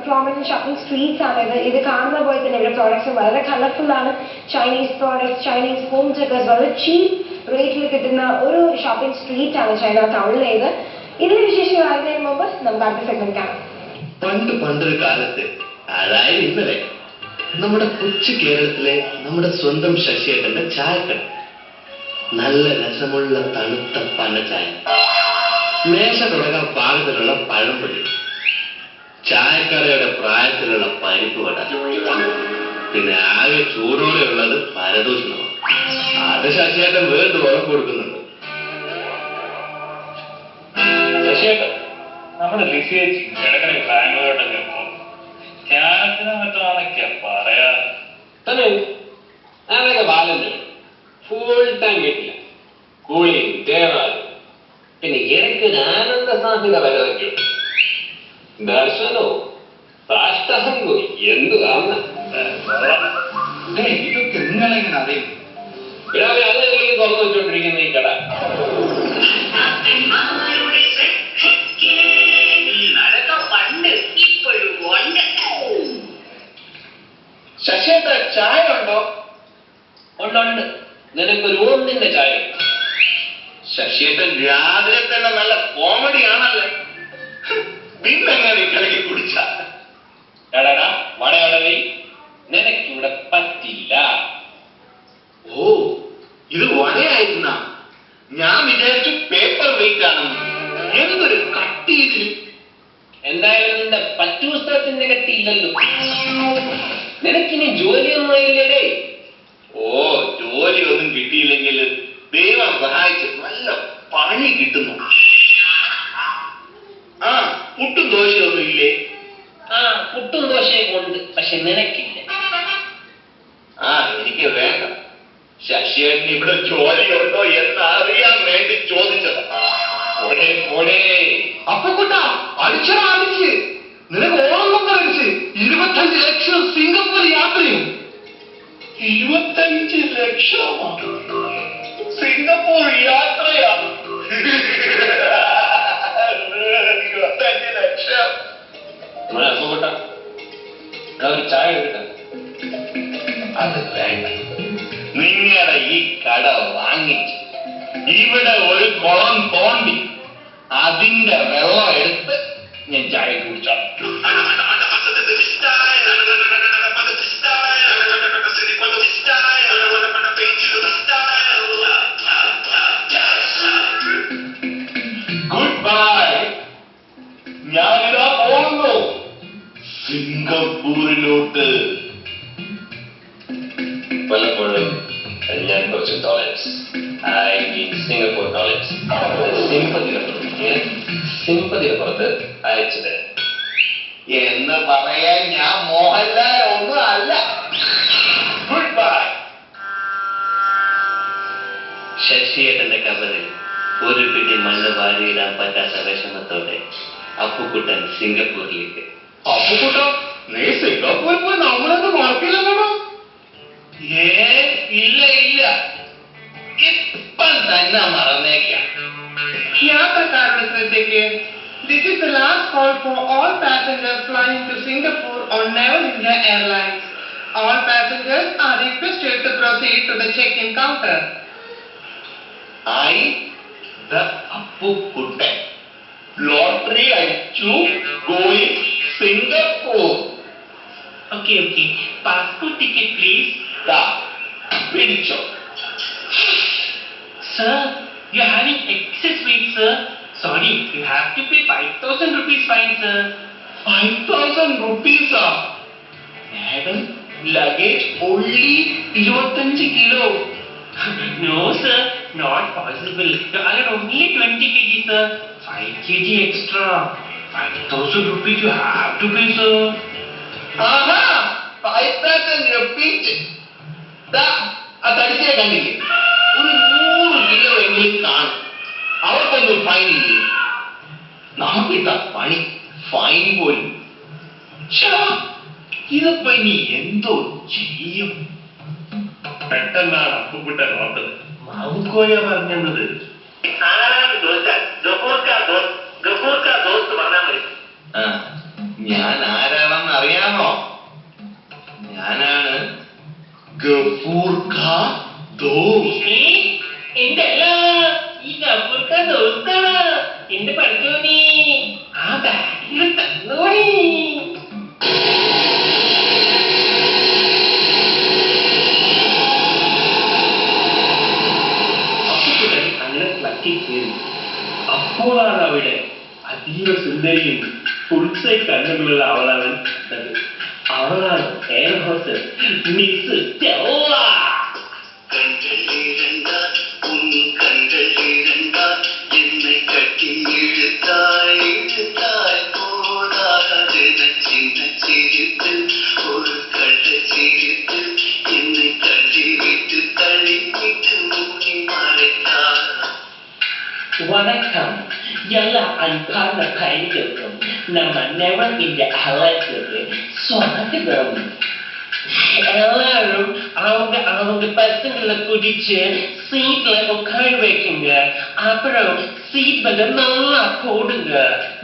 Prominent shopping streets ആണ് ഇത് കാണുന്ന പോലെ തന്നെ ഇവിടെ പ്രോഡക്ട്സ് വളരെ കളർഫുൾ ആണ്. Chinese products, Chinese home decors വളരെ ചീപ്പ് റേറ്റിൽ കിട്ടുന്ന ഒരു ഷോപ്പിംഗ് സ്ട്രീറ്റ് ആണ് ചൈന ടൗണിലേത്. ഇതിന്റെ വിശേഷങ്ങൾ അറിയുന്നതിന് മുമ്പ് നമുക്ക് അടുത്ത സെഗ്മെന്റ് കാണാം. പണ്ടൊരു കാലത്ത്, അതായത് ഇന്നലെ, നമ്മുടെ കൊച്ചു കേരളത്തിലെ നമ്മുടെ സ്വന്തം ശശിയേട്ടന്റെ ചായക്കട. നല്ല രസമുള്ള തണുത്ത പനച്ചായ, മേശ തുടങ്ങാൻ പാകത്തിലുള്ള പഴംപൊരി, ചായക്കടയുടെ പ്രായത്തിലുള്ള പരിപ്പ് വട, പിന്നെ ആകെ ചൂടോടെ ഉള്ളത് പരദൂഷണമാണ്. അത് ശശിയേട്ടൻ വേണ്ട ഉറപ്പ് കൊടുക്കുന്നുണ്ട്. ശശിയേട്ടൻ, നമ്മുടെ ലിസിയേച്ചി ഇടയ്ക്കിടയ്ക്ക് ബാംഗ്ലൂരോട്ടൊക്കെ പോകും. ധ്യാനത്തിന് മറ്റോന്നൊക്കെ പറയാ തന്നെ. അതൊക്കെ ബാലന്റെ ഫുൾ ടൈം വീട്ടില്ല, കൂളിങ് തേവാറ്, പിന്നെ ഇടയ്ക്കൊരു ആനന്ദ സാധ്യത വരതൊക്കെയുണ്ട്. ദർശനോ സാഷ്ടാംഗോ എന്തു കാണുന്ന ഇതൊക്കെ നിങ്ങളെങ്ങനെ അറിയും? ഇടാതെ അതെങ്കിലും തുറന്നു വെച്ചോണ്ടിരിക്കുന്ന ഈ കട. ശശിയേട്ട ചായ ഉണ്ടോ? ഉണ്ട്. നിനക്കൊരു ഒന്നിന്റെ ചായ. ശശിയേട്ടൻ രാവിലെ തന്നെ നല്ല കോമഡി ആണല്ലേ. പിന്നെങ്ങനെ കളിക്ക് കുടിച്ച എടാ വടയടവി, നിനക്കിവിടെ പറ്റില്ല. ഓ, ഇത് വടയായിരുന്ന ഞാൻ വിചാരിച്ചു പേപ്പർ വെയിറ്റ് ആണെന്ന്. എന്തൊരു കട്ടി ഇതിന്. എന്തായാലും നിന്റെ പറ്റൂസ്തത്തിന്റെ കെട്ടിയില്ലല്ലോ. നിനക്കിനി ജോലിയൊന്നും ആയില്ലേടേ. ഓ, ജോലി ഒന്നും കിട്ടിയില്ലെങ്കിൽ ദൈവം സഹായിച്ച് നല്ല പണി കിട്ടുന്നു. ആ, പുട്ടും ദോശയൊന്നും ഇല്ലേ? ആ, പുട്ടും ദോശയും ഉണ്ട്, പക്ഷെ നിനക്കില്ല. ആ, എനിക്ക് വേണ്ട. ശശിയേട്ടന് ഇവിടെ ജോലിയുണ്ടോ എന്ന് അറിയാൻ വേണ്ടി ചോദിച്ചത്. അപ്പൊ കൂട്ടാ അടിച്ച് നിനക്ക് ഓണം കഴിച്ച് 25 ലക്ഷം സിംഗപ്പൂർ യാത്രയും. 25 ലക്ഷമോ? സിംഗപ്പൂർ യാത്രയാ? 25 ലക്ഷം. ഒരു ചായ എടുക്കട്ടെ. അത് വേണ്ട. നിങ്ങളുടെ ഈ കട വാങ്ങിച്ച് ഇവിടെ ഒരു കുളം തോണ്ടി അതിന്റെ വെള്ളം എടുത്ത് ഞാൻ ചായ കുടിച്ചോളാം. Good bye. ഞാനിതാ പോകുന്നു സിംഗപ്പൂരിലോട്ട്. പലപ്പോഴും ഞാൻ കുറച്ച് ഡോളേഴ്സ്, സിംഗപ്പൂർ ഡോളേഴ്സ് സിമ്പതിയുടെ പുറത്ത് അയച്ചു തരാം എന്ന് പറയാൻ ഞാൻ മോഹൻലാൽ ഒന്നും അല്ല. Good bye. ശശിയേട്ടന്റെ കബറിൽ ഒരു പിടി മണ്ണ് വാരിയിടാൻ പറ്റാത്ത വിഷമത്തോടെ അപ്പുക്കുട്ടൻ സിംഗപ്പൂരിലേക്ക്. അപ്പുക്കുട്ട, നീ സിംഗപ്പൂരിൽ പോയി നമ്മളെന്ന് മറക്കില്ലല്ലോ. ഇല്ല, ഇപ്പം തന്നെ മറന്നേക്കാം. യാത്രക്കാരുടെ ശ്രദ്ധയ്ക്ക്, this is the last call for all passengers flying to Singapore on Never India Airlines. All passengers are requested to proceed to the check-in counter. the Appukuttan lottery അടിച്ചു going Singapore. Okay. Passport ticket, please. പിടിച്ചോ. Sir, you're having excess weight, sir. Sorry, you have to pay 5,000 rupees fine, sir. 5,000 rupees. Madam, luggage only 25 kilo. No, sir, not possible. You are only 20 kg, sir. 5 kg extra. 5,000 rupees you have to pay, sir. 5,000 rupees. അതടിച്ചേ കണ്ടില്ലേ? ഒരു 100 kilo എങ്കിലും കാണും. അവർക്കൊന്നും fine ഇല്ലേ? നമുക്കിട്ട പണി fine പോലും. ഇതിപ്പോ ഇനി എന്തോ ചെയ്യും? പെട്ടെന്നാണ് അപ്പുക്കുട്ടൻ ഓർത്തത്. മാമുക്കോയ പറഞ്ഞത് ആരാണ് ചോദിച്ചാൽ ഗഫൂർക്ക ദോസ്ത് പറഞ്ഞാൽ മതി. ഞാൻ ആരാണോ ഗഫൂർ ഖാ ദോസ്ത്. എന്റെ അല്ല ഈ ഗഫൂർക്ക ദോസ്താണ് എന്റെ പഠിച്ചോനി ആ ബാഗിൽ തന്നോണി. അപ്പുക്കുട്ടൻ അങ്ങനെ ഫ്ലക്കിൽ കയറി. അപ്പോഴാണ് അവിടെ അതീവ സുന്ദരിയും പുൾസൈ കണ്ണുകളുള്ള അവളവൻ കണ്ടത്. അവളാണ് എയർ ഹോസ്റ്റസ് മിസ് സ്റ്റെല്ല. வணக்கம் எல்லா அன்பான பயணிகளுக்கும் நம்ம நெவர் இந்த அலர்ட்டுக்கு ஸ்வாகத்தம். எல்லாரும் அவங்க அவங்க பசங்களை பிடிச்சு சீட்ல உட்கார வைக்குங்க. அப்புறம் சீட் வந்து நல்லா போடுங்க.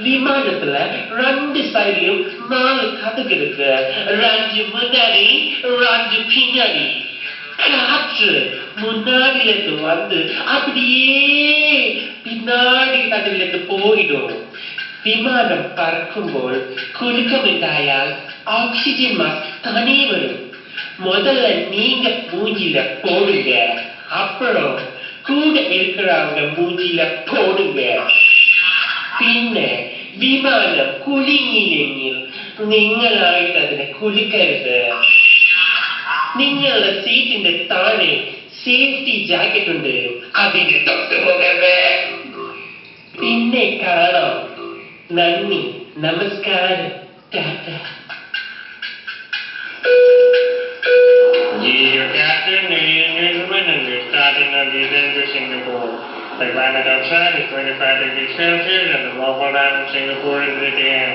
விமானத்துல 2 சைட்லயும் 4 கதவு இருக்கு. 2 முன்னாடி 2 பின்னாடி. காற்று முன்னாடில இருந்து வந்து அப்படியே பின்னாடி கதவிலிருந்து போயிடும். விமானம் பறக்கும்போது குலுக்கமிட்டாயால் ஆக்சிஜன் மாஸ்க் தனி வரும். முதல்ல நீங்க மூஞ்சில போடுங்க. அப்புறம் கூட இருக்கிறவங்க மூஞ்சில போடுங்க. பின்ன വിമാനം കുലുങ്ങിയില്ലെങ്കിൽ നിങ്ങളായിട്ട് അതിനെ കുലുക്കരുത്. നിങ്ങളുടെ സീറ്റിന്റെ താഴെ സേഫ്റ്റി ജാക്കറ്റ് ഉണ്ട്, അതിനെ തൊട്ടുപോകരുത്. പിന്നെ കാണാം. നന്ദി, നമസ്കാരം, Tata. Dear Captain, ladies and gentlemen, and we're starting our descent to Singapore. The climate outside is 25 degrees Celsius and the local time in Singapore is 8 a.m.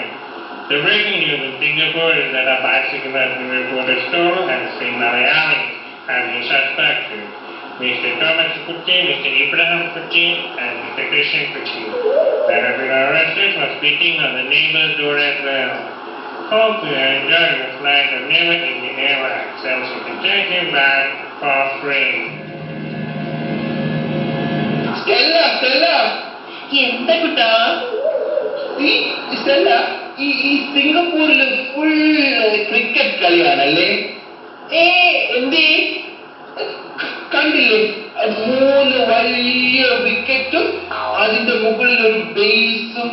The breaking news in Singapore is that a bicycle has been reported stolen and Sri Malayali has been suspected. Mr. Thomas Kuti, Mr. Ibrahim Kuti, and Mr. Christian Kuti. They have been arrested for speaking on the neighbor's door as well. Hope you are enjoying the flight of Never Indian Airlines. Sells you can take him back for free. Stella Stella എന്താ കുട്ടാ? Stella ഈ സിംഗപ്പൂരിൽ full cricket കളിയാണല്ലേ? എന്തേ? കണ്ടില്ലേ? 3 വലിയ വിക്കറ്റും അതിന്റെ മുകളിൽ ഒരു ബേസും.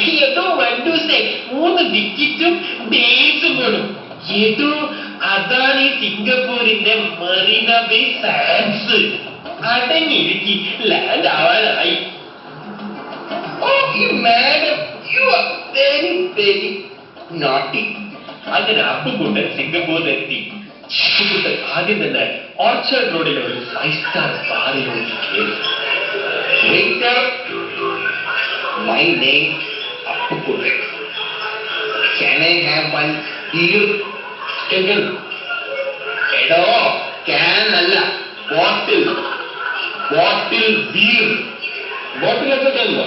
ഏതോ വണ്ടൂസേ 3 വിക്കറ്റും ബേസും വേണം. ഏതോ അതാണ് ഈ സിംഗപ്പൂരിന്റെ മറീന ബേ സാൻഡ്സ്. അടങ്ങിയിരിക്കി ലാൻഡ് ആവാനായി. Madam you are very very naughty. അങ്ങനെ അപ്പുക്കുട്ടൻ സിംഗപ്പൂരിലെത്തി. അപ്പുക്കുട്ടൻ ആദ്യം തന്നെ ഓർച്ചർഡ് റോഡിലെ ഒരു 5 സ്റ്റാർ ബാറിലോട്ട് കയറി. Waiter, my name Appukutte. Can I have one beer? എങ്കിൽ എടോ can അല്ല ബോട്ടിൽ. ബോട്ടിൽ ബീർ. ബോട്ടിലൊക്കെ ചെല്ലോ.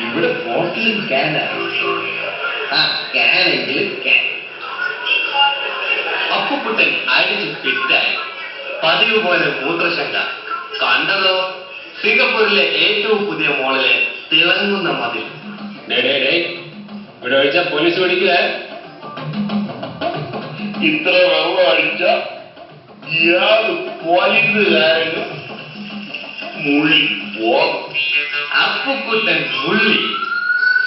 ഇവിടെ ബോട്ടിലും ക്യാനാണ്. ആ ക്യാനെങ്കിൽ ക്യാൻ. അപ്പുക്കുട്ടൻ അടിച്ച് ഫിറ്റായി. പതിവ് പോലെ മൂത്രശങ്ക. കണ്ടതോ സിംഗപ്പൂരിലെ ഏറ്റവും പുതിയ മോളിലെ തിളങ്ങുന്ന മതിൽ. ഇവിടെ ഒഴിച്ച പോലീസ് പിടിക്കുക. ഇത്ര വെള്ളം അടിച്ച ഇയാള് പോലീസുകാരനും മുള്ളി പോകും. അപ്പുക്കുട്ടൻ മുള്ളി.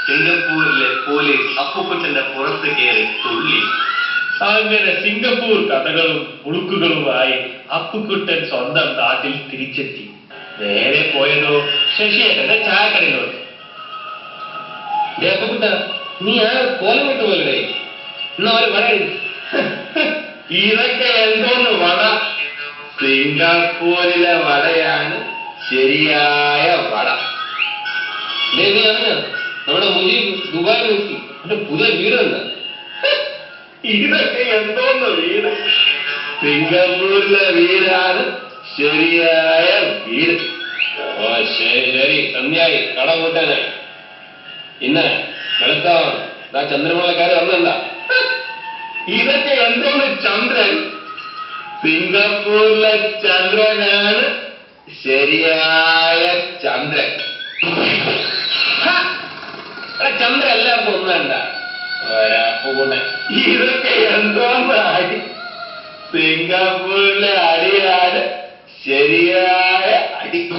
സിംഗപ്പൂരിലെ പോലീസ് അപ്പുക്കുട്ടന്റെ പുറത്ത് കയറി തുള്ളി. അങ്ങനെ സിംഗപ്പൂർ കഥകളും ഉളുക്കുകളുമായി അപ്പുക്കുട്ടൻ സ്വന്തം നാട്ടിൽ തിരിച്ചെത്തി. നേരെ പോയതോ ശശിയേട്ടന്റെ ചായക്കടയിലോട്ട്. അപ്പുക്കുട്ട നീ ആ കോലം വിട്ട് പോലെ എന്നാ അവര് പറയരുത്. ഇതൊക്കെ എന്തോന്ന് വട? സിംഗപ്പൂരിലെ വടയാണ് ശരിയായ വട. നീ അറിഞ്ഞ നമ്മുടെ മുന്നിൽ ദുബായിൽ നോക്കി എന്റെ പുതിയ വീടുണ്ട്. ഇതൊക്കെ എന്തോന്ന് വീട്? സിംഗപ്പൂരിലെ വീടാണ് ശരിയായ വീട്. ഓ ശരി ശരി, സന്ധ്യായി കട കൂട്ടാനായി. ഇന്ന് വെളുത്ത ചന്ദ്രമുള്ളക്കാര് വന്നണ്ട. ഇതൊക്കെ എന്തോന്ന് ചന്ദ്രൻ? സിംഗപ്പൂരിലെ ചന്ദ്രനാണ് ശരിയായ ചന്ദ്രൻ. ചന്ദ്രൻ എല്ലാവർക്കും ഒന്നല്ല ഒരപ്പൂനെ. ഇതൊക്കെ എന്തോന്നായി? സിംഗപ്പൂരിലെ അടിയാണ് ശരിയായ അടി.